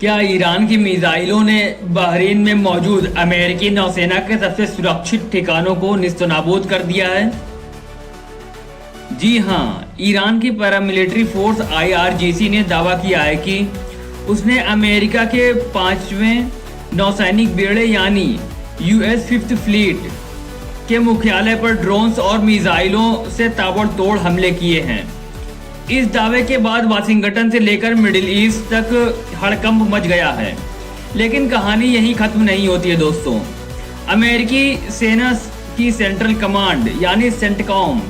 क्या ईरान की मिसाइलों ने बहरीन में मौजूद अमेरिकी नौसेना के सबसे सुरक्षित ठिकानों को निस्तनाबूद कर दिया है? जी हां, ईरान की पैरामिलिट्री फोर्स IRGC ने दावा किया है कि उसने अमेरिका के 5वें नौसैनिक बेड़े यानी US 5th फ्लीट के मुख्यालय पर ड्रोन्स और मिसाइलों से ताबड़तोड़ हमले किए हैं। इस दावे के बाद वाशिंगटन से लेकर मिडिल ईस्ट तक हड़कंप मच गया है। लेकिन कहानी यहीं खत्म नहीं होती है दोस्तों। अमेरिकी सेना की सेंट्रल कमांड यानी सेंटकॉम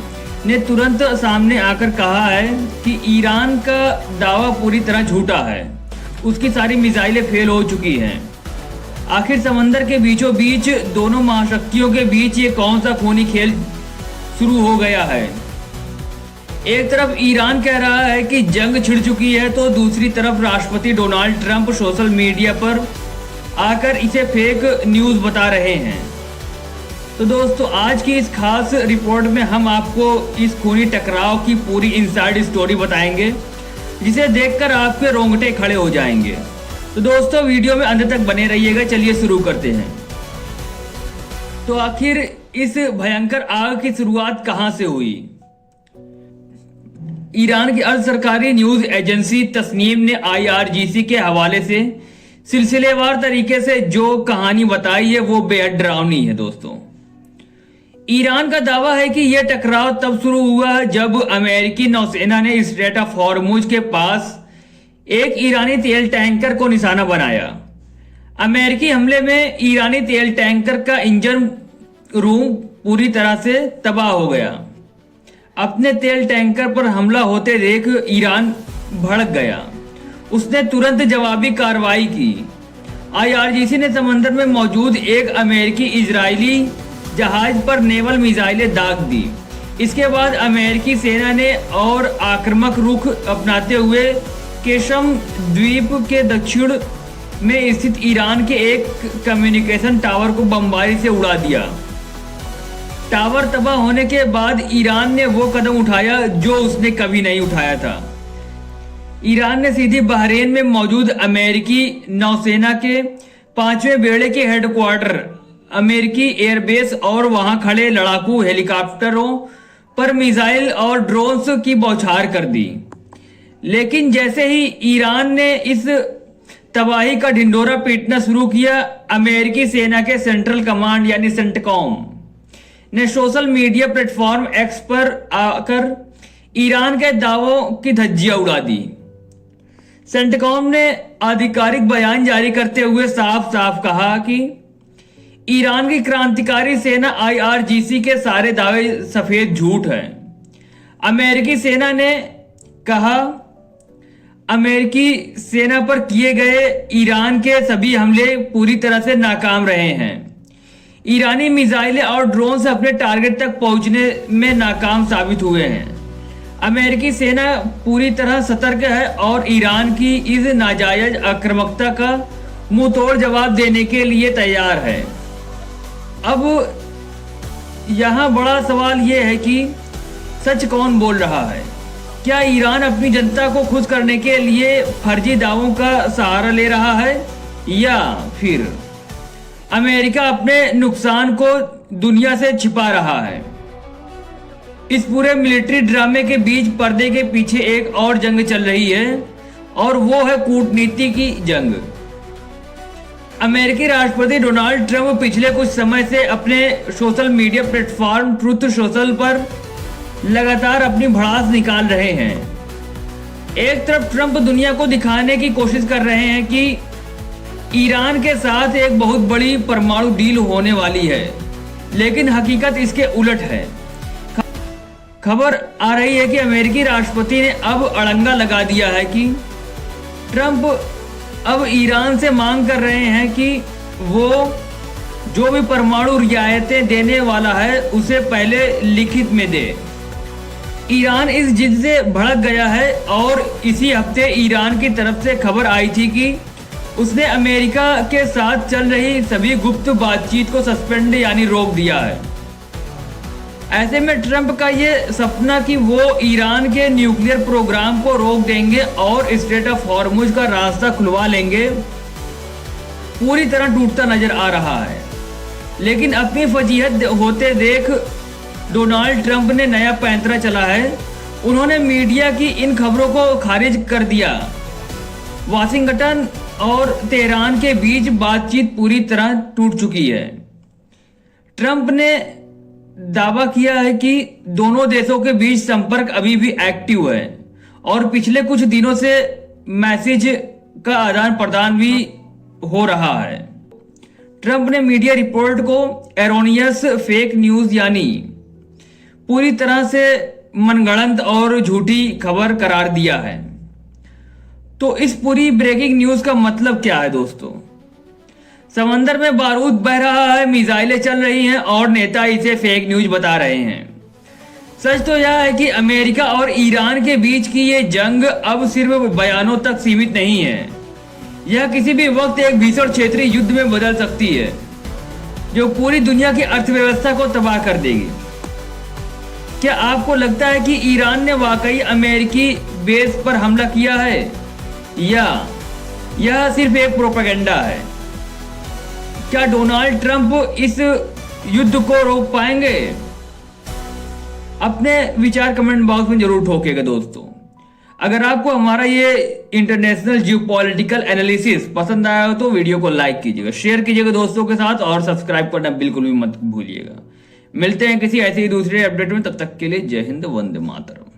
ने तुरंत सामने आकर कहा है कि ईरान का दावा पूरी तरह झूठा है। उसकी सारी मिसाइलें फेल हो चुकी हैं। आखिर समंदर के बीचों बीच दोनों महाशक्तियों के बीच ये कौन सा खूनी खेल शुरू हो गया है? एक तरफ ईरान कह रहा है कि जंग छिड़ चुकी है, तो दूसरी तरफ राष्ट्रपति डोनाल्ड ट्रंप सोशल मीडिया पर आकर इसे फेक न्यूज़ बता रहे हैं। तो दोस्तों, आज की इस खास रिपोर्ट में हम आपको इस खूनी टकराव की पूरी इनसाइड स्टोरी बताएंगे, जिसे देखकर आपके रोंगटे खड़े हो जाएंगे। तो दोस्तों, वीडियो में अंत तक बने रहिएगा। चलिए शुरू करते हैं। तो आखिर इस भयंकर आग की शुरुआत कहां से हुई? ईरान की अर्ध सरकारी न्यूज एजेंसी तस्नीम ने IRGC के हवाले से सिलसिलेवार तरीके से जो कहानी बताई है वो बेहद डरावनी है दोस्तों। ईरान का दावा है कि यह टकराव तब शुरू हुआ जब अमेरिकी नौसेना ने स्ट्रेट ऑफ हॉर्मुज के पास एक ईरानी तेल टैंकर को निशाना बनाया। अमेरिकी हमले में ईरानी तेल टैंकर का इंजन रूम पूरी तरह से तबाह हो गया। अपने तेल टैंकर पर हमला होते देख ईरान भड़क गया। उसने तुरंत जवाबी कार्रवाई की। IRGC ने समंदर में मौजूद एक अमेरिकी इजरायली जहाज पर नेवल मिसाइलें दाग दी। इसके बाद अमेरिकी सेना ने और आक्रामक रुख अपनाते हुए केशम द्वीप के दक्षिण में स्थित ईरान के एक कम्युनिकेशन टावर को बमबारी से उड़ा दिया। टावर तबाह होने के बाद ईरान ने वो कदम उठाया जो उसने कभी नहीं उठाया था। ईरान ने सीधी बहरीन में मौजूद अमेरिकी नौसेना के 5वें बेड़े के हेडक्वार्टर, अमेरिकी एयरबेस और वहां खड़े लड़ाकू हेलीकॉप्टरों पर मिसाइल और ड्रोन्स की बौछार कर दी। लेकिन जैसे ही ईरान ने इस तबाही का ढिंढोरा पीटना शुरू किया, अमेरिकी सेना के सेंट्रल कमांड यानी सेंटकॉम ने सोशल मीडिया प्लेटफॉर्म X पर आकर ईरान के दावों की धज्जियां उड़ा दी। सेंटकॉम ने आधिकारिक बयान जारी करते हुए साफ साफ कहा कि ईरान की क्रांतिकारी सेना IRGC के सारे दावे सफेद झूठ हैं। अमेरिकी सेना ने कहा, अमेरिकी सेना पर किए गए ईरान के सभी हमले पूरी तरह से नाकाम रहे हैं। ईरानी मिसाइलें और ड्रोन से अपने टारगेट तक पहुंचने में नाकाम साबित हुए हैं। अमेरिकी सेना पूरी तरह सतर्क है और ईरान की इस नाजायज आक्रामकता का मुंहतोड़ जवाब देने के लिए तैयार है। अब यहां बड़ा सवाल यह है कि सच कौन बोल रहा है? क्या ईरान अपनी जनता को खुश करने के लिए फर्जी दावों का सहारा ले रहा है, या फिर अमेरिका अपने नुकसान को दुनिया से छिपा रहा है? इस पूरे मिलिट्री ड्रामे के बीच पर्दे के पीछे एक और जंग चल रही है, और वो है कूटनीति की जंग। अमेरिकी राष्ट्रपति डोनाल्ड ट्रंप पिछले कुछ समय से अपने social media platform truth social पर लगातार अपनी भड़ास निकाल रहे हैं। एक तरफ ट्रंप दुनिया को दिखाने की कोशिश कर रहे हैं कि ईरान के साथ एक बहुत बड़ी परमाणु डील होने वाली है, लेकिन हकीकत इसके उलट है। खबर आ रही है कि अमेरिकी राष्ट्रपति ने अब अड़ंगा लगा दिया है कि ट्रंप अब ईरान से मांग कर रहे हैं कि वो जो भी परमाणु रियायतें देने वाला है उसे पहले लिखित में दे। ईरान इस जिद से भड़क गया है और इसी हफ्ते ईरान की तरफ से खबर आई थी कि उसने अमेरिका के साथ चल रही सभी गुप्त बातचीत को सस्पेंड यानी रोक दिया है। ऐसे में ट्रंप का ये सपना कि वो ईरान के न्यूक्लियर प्रोग्राम को रोक देंगे और स्ट्रेट ऑफ हॉर्मुज का रास्ता खुलवा लेंगे, पूरी तरह टूटता नजर आ रहा है। लेकिन अपनी फजीहत होते देख डोनाल्ड ट्रंप ने नया पैंतरा चला है। उन्होंने मीडिया की इन खबरों को खारिज कर दिया। वाशिंगटन और तेहरान के बीच बातचीत पूरी तरह टूट चुकी है। ट्रंप ने दावा किया है कि दोनों देशों के बीच संपर्क अभी भी एक्टिव है और पिछले कुछ दिनों से मैसेज का आदान प्रदान भी हो रहा है। ट्रंप ने मीडिया रिपोर्ट को एरोनियस फेक न्यूज यानी पूरी तरह से मनगढ़ंत और झूठी खबर करार दिया है। तो इस पूरी ब्रेकिंग न्यूज का मतलब क्या है दोस्तों? समंदर में बारूद बह रहा है, मिसाइलें चल रही हैं और नेता इसे फेक न्यूज बता रहे हैं। सच तो यह है कि अमेरिका और ईरान के बीच की ये जंग अब सिर्फ बयानों तक सीमित नहीं है। यह किसी भी वक्त एक भीषण क्षेत्रीय युद्ध में बदल सकती है जो पूरी दुनिया की अर्थव्यवस्था को तबाह कर देगी। क्या आपको लगता है कि ईरान ने वाकई अमेरिकी बेस पर हमला किया है या यह सिर्फ एक प्रोपेगेंडा है? क्या डोनाल्ड ट्रंप इस युद्ध को रोक पाएंगे? अपने विचार कमेंट बॉक्स में जरूर ठोकेगा दोस्तों। अगर आपको हमारा ये इंटरनेशनल जियोपॉलिटिकल एनालिसिस पसंद आया हो तो वीडियो को लाइक कीजिएगा, शेयर कीजिएगा दोस्तों के साथ और सब्सक्राइब करना बिल्कुल भी मत भूलिएगा। मिलते हैं किसी ऐसे ही दूसरे अपडेट में, तब तक के लिए जय हिंद, वंदे मातरम।